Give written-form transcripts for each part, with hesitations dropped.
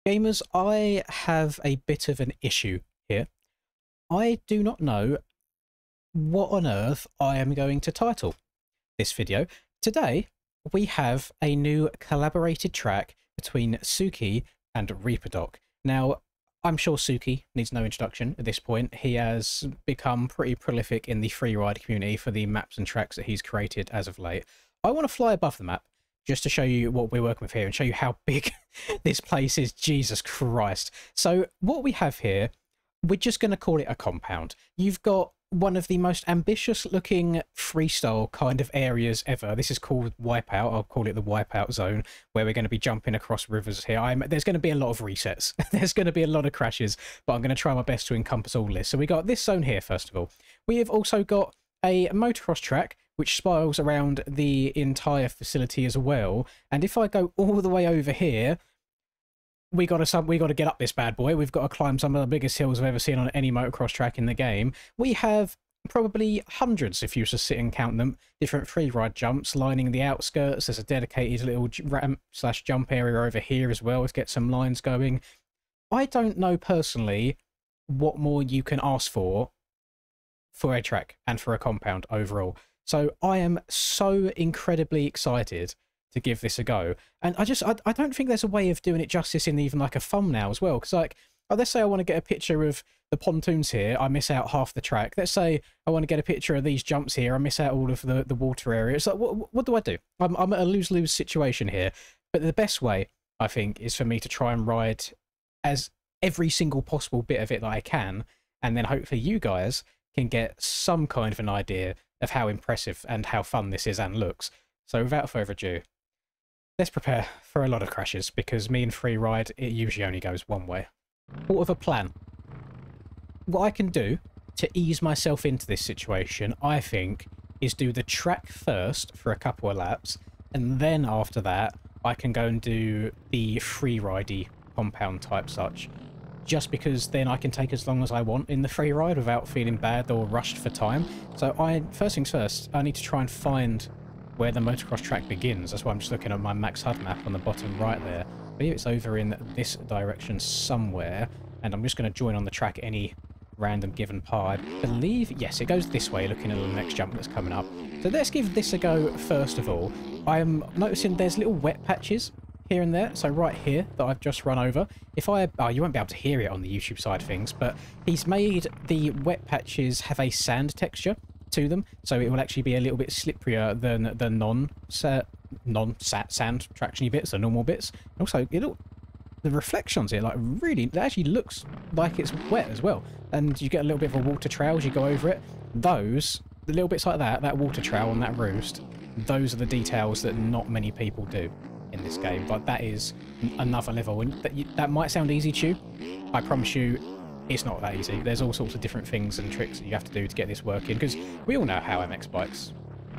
Gamers, I have a bit of an issue here. I do not know what on earth I am going to title this video. Today, we have a new collaborated track between Suki and Reaperdoc. Now, I'm sure Suki needs no introduction at this point. He has become pretty prolific in the Freeride community for the maps and tracks that he's created as of late. I want to fly above the map just to show you what we're working with here and show you how big this place is. Jesus Christ. So what we have here, we're just going to call it a compound. You've got one of the most ambitious looking freestyle kind of areas ever. This is called Wipeout. I'll call it the Wipeout zone, where we're going to be jumping across rivers here. There's going to be a lot of resets. There's going to be a lot of crashes, but I'm going to try my best to encompass all this. So we got this zone here, first of all. We have also got a motocross track which spirals around the entire facility as well. And if I go all the way over here, we got to get up this bad boy. We've got to climb some of the biggest hills I've ever seen on any motocross track in the game. We have probably hundreds, if you were to sit and count them, different freeride jumps lining the outskirts. There's a dedicated little ramp/jump area over here as well to get some lines going. I don't know personally what more you can ask for a track and for a compound overall. So I am so incredibly excited to give this a go. And I don't think there's a way of doing it justice in even like a thumbnail as well. Because like, let's say I want to get a picture of the pontoons here, I miss out half the track. Let's say I want to get a picture of these jumps here, I miss out all of the water area. It's like, what do I do? I'm at a lose-lose situation here. But the best way, I think, is for me to try and ride as every single possible bit of it that I can. And then hopefully you guys can get some kind of an idea of how impressive and how fun this is and looks. So without further ado, let's prepare for a lot of crashes, because me and Freeride, it usually only goes one way. Thought of a plan. What I can do to ease myself into this situation, I think, is do the track first for a couple of laps, and then after that, I can go and do the Freeride-y compound type such. Just because then I can take as long as I want in the free ride without feeling bad or rushed for time. So first things first, I need to try and find where the motocross track begins. That's why I'm just looking at my Max HUD map on the bottom right there. I believe it's over in this direction somewhere, and I'm just going to join on the track at any random given part. I believe, yes, it goes this way, looking at the next jump that's coming up. So let's give this a go first of all. I'm noticing there's little wet patches here and there, so right here that I've just run over. If you won't be able to hear it on the YouTube side of things, but he's made the wet patches have a sand texture to them, so it will actually be a little bit slipperier than the non-sand tractiony bits, the normal bits. Also, the reflections here, like really, it actually looks like it's wet as well, and you get a little bit of a water trail as you go over it. The little bits like that water trail on that roost, those are the details that not many people do in this game, but that is another level, and that might sound easy to you. I promise you it's not that easy. There's all sorts of different things and tricks that you have to do to get this working, because we all know how MX bikes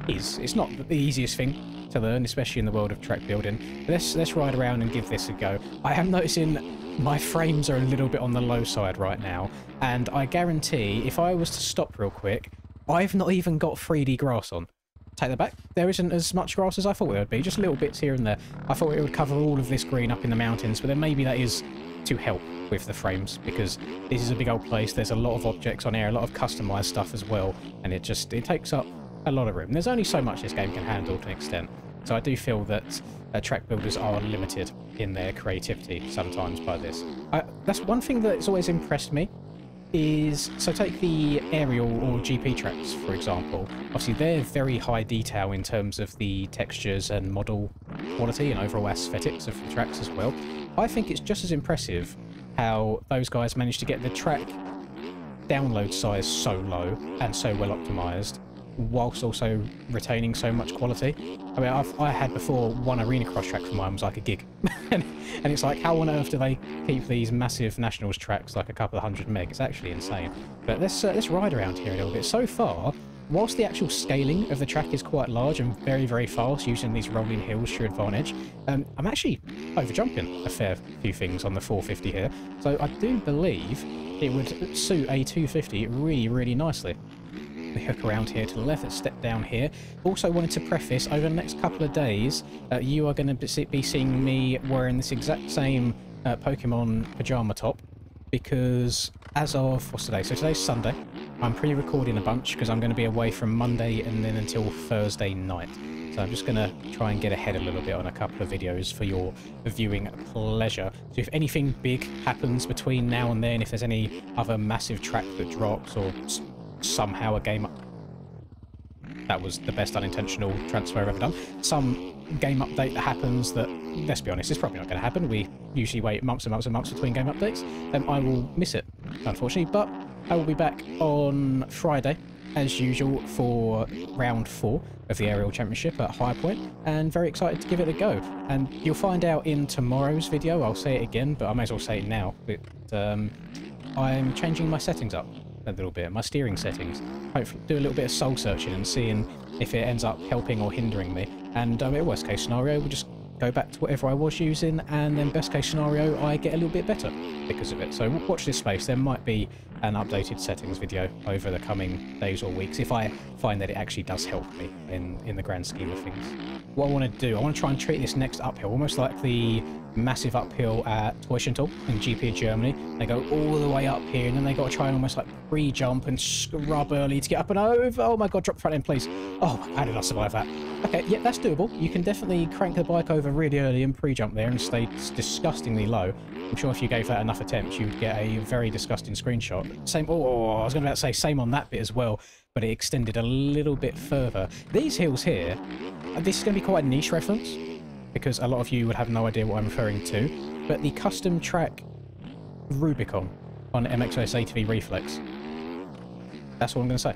is. It's not the easiest thing to learn, especially in the world of track building. Let's ride around and give this a go. I am noticing my frames are a little bit on the low side right now, and I guarantee if I was to stop real quick, I've not even got 3D grass on. Take that back. There isn't as much grass as I thought there would be, just little bits here and there. I thought it would cover all of this green up in the mountains, but then maybe that is to help with the frames, because this is a big old place. There's a lot of objects on here, a lot of customized stuff as well, and it takes up a lot of room. There's only so much this game can handle to an extent, so I do feel that track builders are limited in their creativity sometimes by this. That's one thing that's always impressed me. So take the aerial or GP tracks, for example. Obviously, they're very high detail in terms of the textures and model quality and overall aesthetics of the tracks as well. I think it's just as impressive how those guys managed to get the track download size so low and so well optimized, whilst also retaining so much quality. I mean, I had before one arena cross track for mine was like a gig. And it's like, how on earth do they keep these massive nationals tracks like a couple of 100 meg? It's actually insane. But let's ride around here a little bit. So far, whilst the actual scaling of the track is quite large and very, very fast, using these rolling hills to your advantage, I'm actually over-jumping a fair few things on the 450 here. So I do believe it would suit a 250 really, really nicely. We hook around here to the left, let's step down here. Also wanted to preface, over the next couple of days, you are going to be seeing me wearing this exact same Pokemon Pajama Top, because as of, what's today? So today's Sunday. I'm pre-recording a bunch because I'm going to be away from Monday and then until Thursday night. So I'm just going to try and get ahead a little bit on a couple of videos for your viewing pleasure. So if anything big happens between now and then, if there's any other massive track that drops or somehow a game... That was the best unintentional transfer I've ever done. Some game update that happens that, let's be honest, it's probably not going to happen. We usually wait months and months and months between game updates. I will miss it, unfortunately, but I will be back on Friday, as usual, for round 4 of the Aerial Championship at High Point, and very excited to give it a go. And you'll find out in tomorrow's video, I'll say it again, but I may as well say it now, that I'm changing my settings up a little bit, my steering settings. Hopefully do a little bit of soul searching and seeing if it ends up helping or hindering me. And in worst case scenario, we'll just go back to whatever I was using, and then best case scenario, I get a little bit better because of it. So watch this space. There might be an updated settings video over the coming days or weeks if I find that it actually does help me in the grand scheme of things. What I want to do, I want to try and treat this next uphill almost like the massive uphill at Teufelstal in GP of Germany. They go all the way up here, and then they got to try and almost like pre-jump and scrub early to get up and over. Oh my god, drop the front end, please. Oh, how did I survive that? Okay, yeah, that's doable. You can definitely crank the bike over really early and pre-jump there and stay disgustingly low. I'm sure if you gave that enough attempts, you'd get a very disgusting screenshot. Same, oh, I was going to say same on that bit as well, but it extended a little bit further. These hills here, this is going to be quite a niche reference, because a lot of you would have no idea what I'm referring to, but the custom track Rubicon on MXOS ATV Reflex. That's all I'm going to say.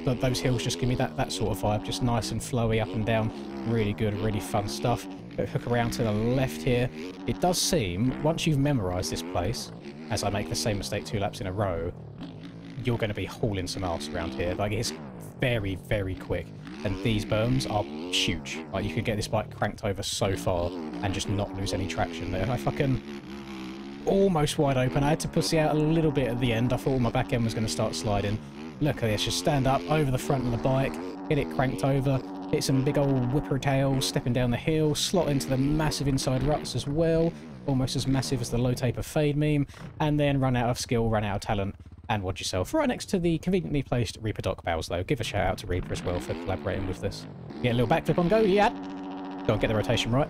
But those hills just give me that sort of vibe, just nice and flowy up and down. Really good, really fun stuff. But hook around to the left here. It does seem, once you've memorised this place, as I make the same mistake 2 laps in a row, you're going to be hauling some arse around here. Like, it's very, very quick. And these berms are huge. Like, you could get this bike cranked over so far and just not lose any traction there. I fucking almost wide open. I had to pussy out a little bit at the end. I thought my back end was going to start sliding. Look at this, just stand up over the front of the bike, get it cranked over, hit some big old whipper tails, stepping down the hill, slot into the massive inside ruts as well, almost as massive as the low taper fade meme, and then run out of skill, run out of talent, and watch yourself right next to the conveniently placed Reaper Dock Bows though. Give a shout out to Reaper as well for collaborating with this. Get a little backflip on go, yeah! Go on, get the rotation right.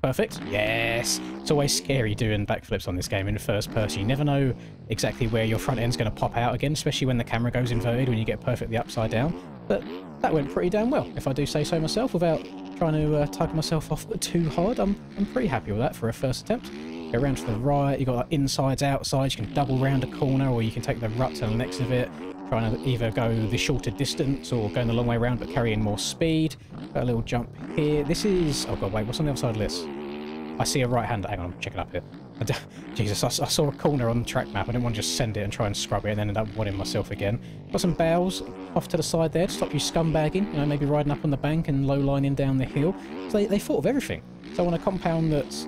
Perfect. Yes! It's always scary doing backflips on this game in first person. You never know exactly where your front end's going to pop out again, especially when the camera goes inverted, when you get perfectly upside down. But that went pretty damn well, if I do say so myself, without trying to tug myself off too hard. I'm pretty happy with that for a first attempt. Go around to the right, you've got like insides, outsides, you can double round a corner, or you can take the rut to the next of it, trying to either go the shorter distance or going the long way around but carrying more speed. Got a little jump here. This is... oh god, wait, what's on the other side of this? I see a right-hander. Hang on, I'm checking up here. Jesus, I saw a corner on the track map. I didn't want to just send it and try and scrub it and then end up wanting myself again. Got some bows off to the side there to stop you scumbagging, you know, maybe riding up on the bank and low-lining down the hill. So they thought of everything. So on a compound that's,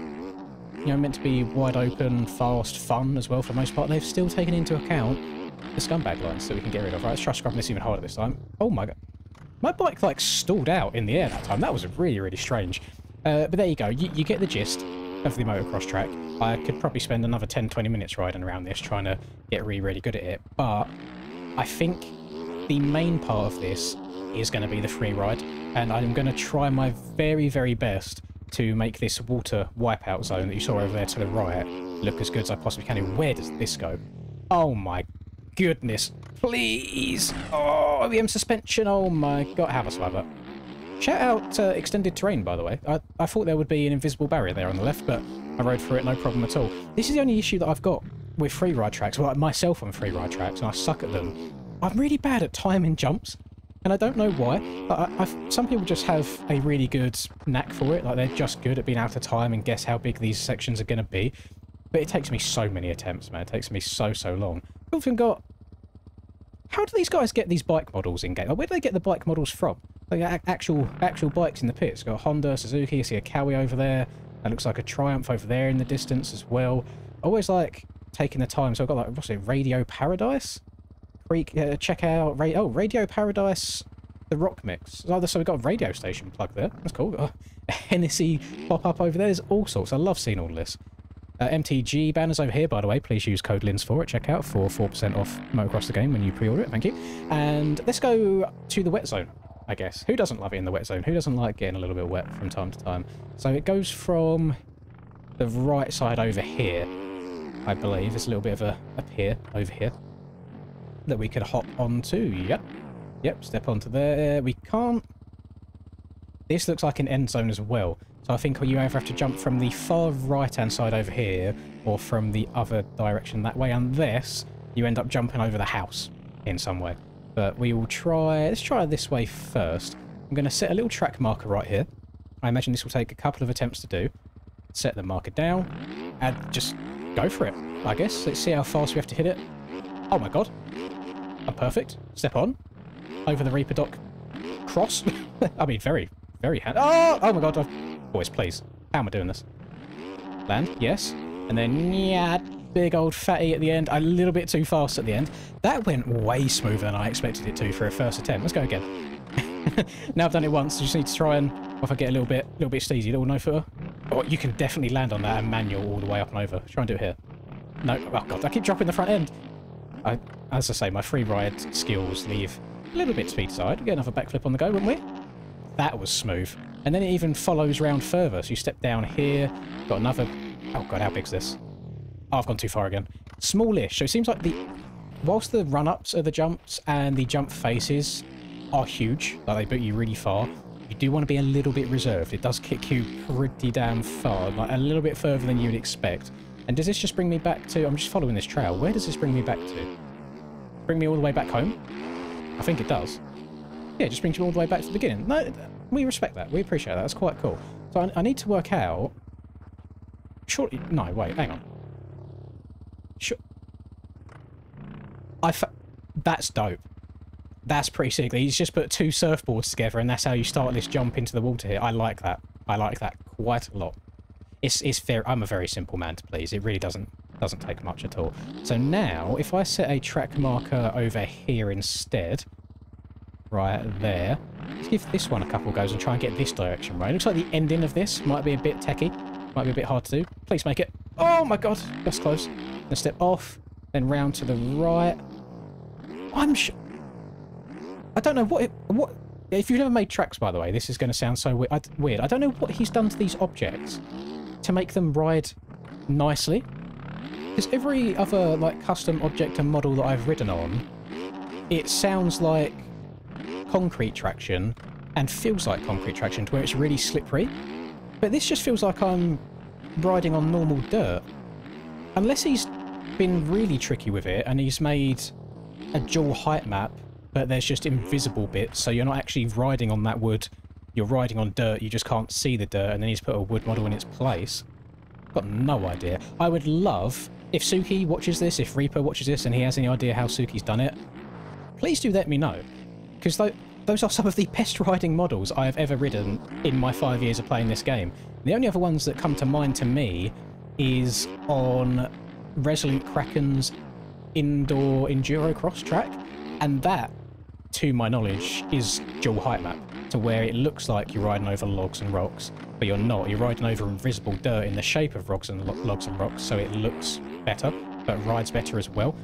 you know, meant to be wide open, fast, fun as well for the most part, they've still taken into account the scumbag lines that we can get rid of. Right, let's try scrubbing this even harder this time. Oh my god. My bike, like, stalled out in the air that time. That was really, really strange. But there you go. You get the gist of the motocross track. I could probably spend another 10-20 minutes riding around this trying to get really, really good at it. But I think the main part of this is going to be the free ride. And I'm going to try my very, very best to make this water wipeout zone that you saw over there to the right look as good as I possibly can. And where does this go? Oh my goodness. Please. Oh, OEM suspension. Oh my god. Have a slabber. Shout out Extended Terrain, by the way. I thought there would be an invisible barrier there on the left, but I rode through it no problem at all. This is the only issue that I've got with freeride tracks, well, like myself on freeride tracks, and I suck at them. I'm really bad at timing jumps, and I don't know why. Some people just have a really good knack for it, like they're just good at being able to time and guess how big these sections are going to be. But it takes me so many attempts, man. It takes me so long. We've even got... how do these guys get these bike models in game? Like, where do they get the bike models from? Like actual bikes in the pits. Got a Honda, Suzuki, I see a Kawi over there. That looks like a Triumph over there in the distance as well. Always like taking the time. So I've got like, what's it, Radio Paradise? Check out, Radio Paradise, the Rock Mix. So we've got a radio station plug there. That's cool. Got a Hennessy pop up over there. There's all sorts. I love seeing all this. MTG banners over here, by the way. Please use code LINS for it. Check out for 4% off Motocross the game when you pre-order it. Thank you. And let's go to the wet zone, I guess. Who doesn't love it in the wet zone? Who doesn't like getting a little bit wet from time to time? So it goes from the right side over here, I believe. There's a little bit of a pier over here that we could hop onto. Yep, step onto there. We can't... This looks like an end zone as well. So I think you either have to jump from the far right-hand side over here or from the other direction that way, unless you end up jumping over the house in some way. But we will try... Let's try this way first. I'm going to set a little track marker right here. I imagine this will take a couple of attempts to do. Set the marker down and just go for it, I guess. Let's see how fast we have to hit it. Oh my god. I'm perfect. Step on. Over the Reaper Dock cross. I mean, very, very hand. Oh my god. Boys, please. How am I doing this? Land. Yes. And then, yeah, big old fatty at the end. A little bit too fast at the end. That went way smoother than I expected it to for a first attempt. Let's go again. Now I've done it once, I just need to try and, if I get a little bit steezy, little no-footer. Oh, you can definitely land on that and manual all the way up and over. Try and do it here. No. Oh god, I keep dropping the front end. As I say, my free ride skills leave a little bit speed side. Get another backflip on the go, wouldn't we? That was smooth. And then it even follows round further. So you step down here, got another... Oh god, how big's this? Oh, I've gone too far again. Smallish. So it seems like whilst the run-ups are the jumps and the jump faces are huge, like they put you really far, you do want to be a little bit reserved. It does kick you pretty damn far, like a little bit further than you'd expect. And does this just bring me back to... I'm just following this trail. Where does this bring me back to? Bring me all the way back home? I think it does. Yeah, it just brings you all the way back to the beginning. No, we respect that. We appreciate that. That's quite cool. So I need to work out... Surely... No, wait, hang on. Sure. That's dope. That's pretty sick. He's just put two surfboards together and that's how you start this jump into the water here. I like that. I like that quite a lot. It's fair. I'm a very simple man to please. It really doesn't take much at all. So now, if I set a track marker over here instead, right there, let's give this one a couple goes and try and get this direction right. It looks like the ending of this might be a bit techie. Might be a bit hard to do. Please make it. Oh my god, that's close. Then step off, then round to the right. I don't know what... If you've never made tracks, by the way, this is going to sound so weird. I don't know what he's done to these objects to make them ride nicely. Because every other, like, custom object and model that I've ridden on, it sounds like concrete traction and feels like concrete traction to where it's really slippery. But this just feels like I'm riding on normal dirt. Unless he's been really tricky with it and he's made a dual height map, but there's just invisible bits, so you're not actually riding on that wood, you're riding on dirt, you just can't see the dirt, and then he's put a wood model in its place. Got no idea. I would love, if Suki watches this, if Reaper watches this, and he has any idea how Suki's done it, please do let me know. Because those are some of the best riding models I have ever ridden in my 5 years of playing this game. The only other ones that come to mind to me is on Resolute Kraken's indoor enduro cross track, and that, to my knowledge, is dual height map, to where it looks like you're riding over logs and rocks, but you're not. You're riding over invisible dirt in the shape of logs and rocks, so it looks better, but rides better as well.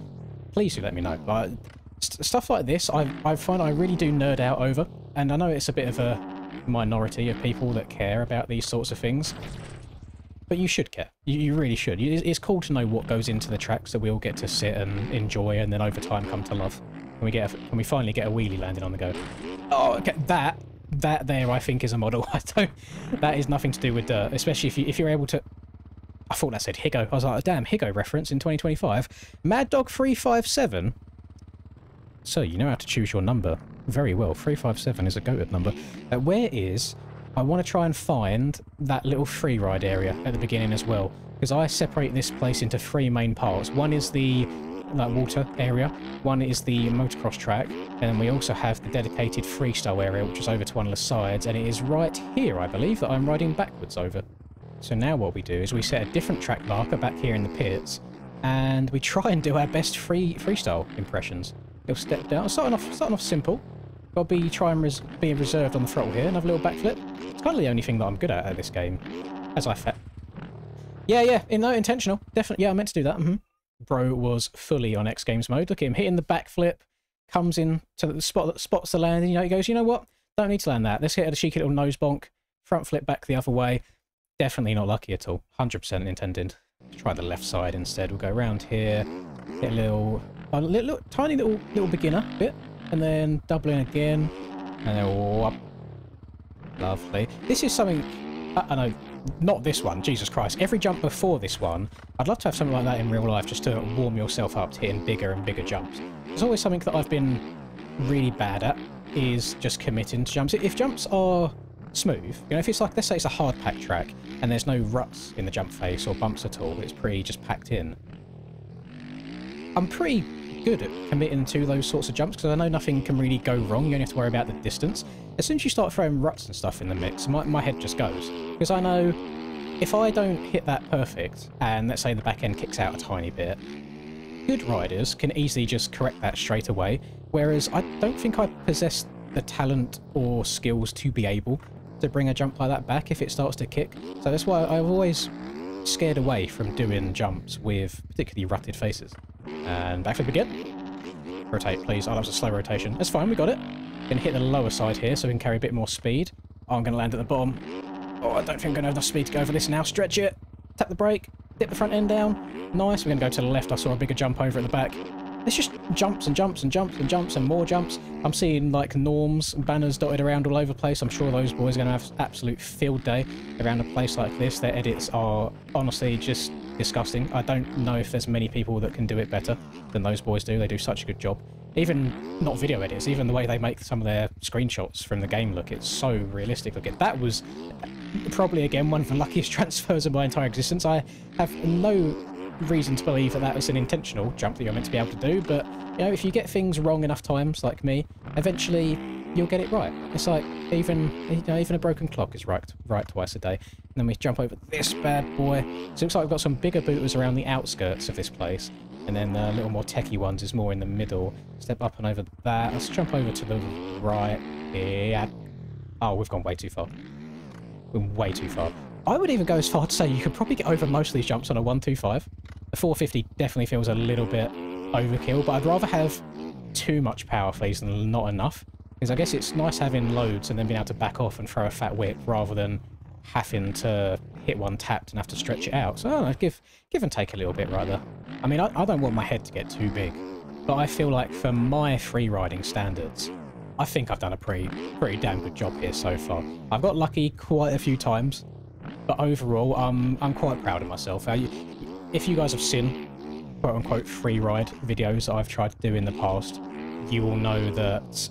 Please do let me know. Stuff like this, I find I really do nerd out over, and I know it's a bit of a minority of people that care about these sorts of things, but you should care. You really should. It's cool to know what goes into the tracks that we all get to sit and enjoy, and then over time come to love. Can we finally get a wheelie landing on the go? Oh, okay, that there I think is a model. That is nothing to do with dirt, especially if you're able to... I thought that said Higo. I was like, damn, Higo reference in 2025. Mad Dog 357. So you know how to choose your number very well. 357 is a goated number. Where is... I want to try and find that little free ride area at the beginning as well, because I separate this place into three main parts. One is the water area, one is the motocross track, and then we also have the dedicated freestyle area, which is over to one of the sides, and it is right here, I believe, that I'm riding backwards over. So now what we do is we set a different track marker back here in the pits, and we try and do our best freestyle impressions. Little step down, starting off simple. Got to try and be reserved on the throttle here. Another little backflip. It's kind of the only thing that I'm good at this game. As I Yeah, no, intentional. Definitely, yeah, I meant to do that. Bro was fully on X Games mode. Look at him hitting the backflip, comes in to the spot that spots the landing. You know, he goes, you know what? Don't need to land that. Let's hit a cheeky little nose bonk, front flip back the other way. Definitely not lucky at all. 100% intended. Let's try the left side instead. We'll go around here, hit a little tiny little beginner bit, and then double in again, and then whoop. Lovely. This is something, I know, not this one, Jesus Christ. Every jump before this one, I'd love to have something like that in real life just to warm yourself up to hitting bigger and bigger jumps. There's always something that I've been really bad at, is just committing to jumps. If jumps are smooth, you know, if it's like, let's say it's a hard packed track and there's no ruts in the jump face or bumps at all, it's pretty just packed in, I'm pretty good at committing to those sorts of jumps because I know nothing can really go wrong. You only have to worry about the distance. As soon as you start throwing ruts and stuff in the mix, my head just goes, because I know if I don't hit that perfect and let's say the back end kicks out a tiny bit, good riders can easily just correct that straight away, whereas I don't think I possess the talent or skills to be able to bring a jump like that back if it starts to kick. So that's why I've always scared away from doing jumps with particularly rutted faces. And backflip again. Rotate, please. Oh, that was a slow rotation. That's fine, we got it. Gonna hit the lower side here so we can carry a bit more speed. Oh, I'm gonna land at the bottom. Oh, I don't think I'm gonna have enough speed to go over this now. Stretch it. Tap the brake. Dip the front end down. Nice. We're gonna go to the left. I saw a bigger jump over at the back. It's just jumps and jumps and jumps and jumps and more jumps. I'm seeing like norms and banners dotted around all over the place. I'm sure those boys are going to have absolute field day around a place like this. Their edits are honestly just disgusting. I don't know if there's many people that can do it better than those boys do. They do such a good job. Even not video edits, even the way they make some of their screenshots from the game look, it's so realistic. Look, that was probably again one of the luckiest transfers of my entire existence. I have no reason to believe that that was an intentional jump that you're meant to be able to do, but you know, if you get things wrong enough times like me, eventually you'll get it right. It's like even a broken clock is right twice a day. And then we jump over this bad boy. So it looks like we've got some bigger booters around the outskirts of this place, and then the little more techie ones is more in the middle. Step up and over that. Let's jump over to the right here. Oh, we've gone way too far. We're way too far. I would even go as far to say you could probably get over most of these jumps on a 125. The 450 definitely feels a little bit overkill, but I'd rather have too much power please than not enough. Because I guess it's nice having loads and then being able to back off and throw a fat whip rather than having to hit one tapped and have to stretch it out. So I don't know, give and take a little bit right there. I mean, I don't want my head to get too big, but I feel like for my free riding standards, I think I've done a pretty damn good job here so far. I've got lucky quite a few times, but overall, I'm quite proud of myself. If you guys have seen quote-unquote free ride videos that I've tried to do in the past, you will know that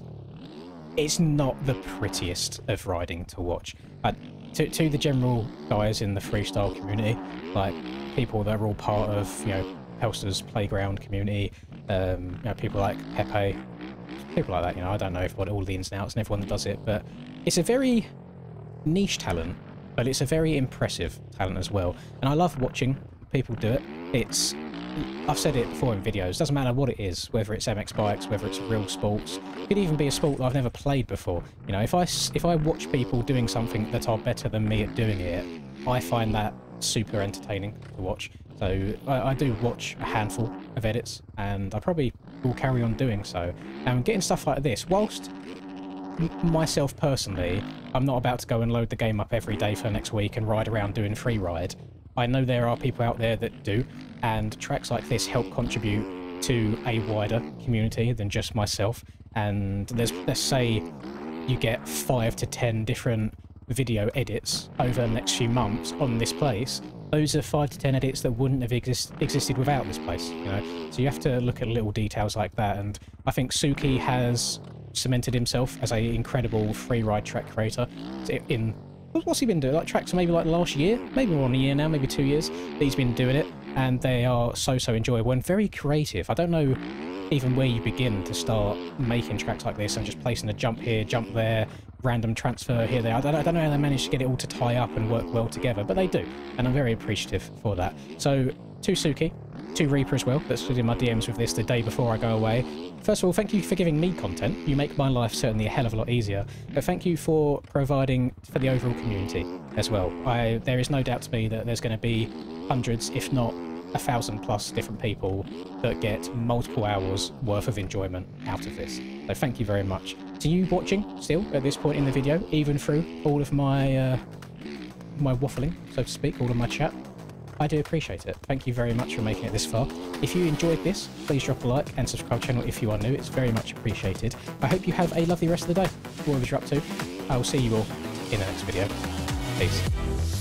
it's not the prettiest of riding to watch. To the general guys in the freestyle community, like people that are all part of, you know, Pelster's playground community, you know, people like Pepe, people like that, you know, I don't know what all the ins and outs and everyone that does it, but it's a very niche talent, but it's a very impressive talent as well. And I love watching people do it. I've said it before in videos, doesn't matter what it is, whether it's MX bikes, whether it's real sports, it could even be a sport that I've never played before. You know, if I watch people doing something that are better than me at doing it, I find that super entertaining to watch. So I do watch a handful of edits, and I probably will carry on doing so. And getting stuff like this, whilst myself personally, I'm not about to go and load the game up every day for next week and ride around doing Freeride. I know there are people out there that do, and tracks like this help contribute to a wider community than just myself. And let's say you get 5 to 10 different video edits over the next few months on this place. Those are 5 to 10 edits that wouldn't have existed without this place, you know. So you have to look at little details like that, and I think Suki has cemented himself as an incredible freeride track creator. What's he been doing? Like tracks maybe like last year? Maybe more than a year now, maybe 2 years that he's been doing it, and they are so enjoyable and very creative. I don't know even where you begin to start making tracks like this and just placing a jump here, jump there, random transfer here, there. I don't know how they manage to get it all to tie up and work well together, but they do, and I'm very appreciative for that. So, to Suki, to Reaper as well, that's in my DMs with this the day before I go away. First of all, thank you for giving me content. You make my life certainly a hell of a lot easier. But thank you for providing for the overall community as well. There is no doubt to me that there's going to be hundreds, if not 1,000+ different people that get multiple hours worth of enjoyment out of this. So thank you very much. To you watching still at this point in the video, even through all of my my waffling, so to speak, all of my chat, I do appreciate it. Thank you very much for making it this far. If you enjoyed this, please drop a like and subscribe to the channel if you are new. It's very much appreciated. I hope you have a lovely rest of the day, whatever you're up to. I will see you all in the next video. Peace.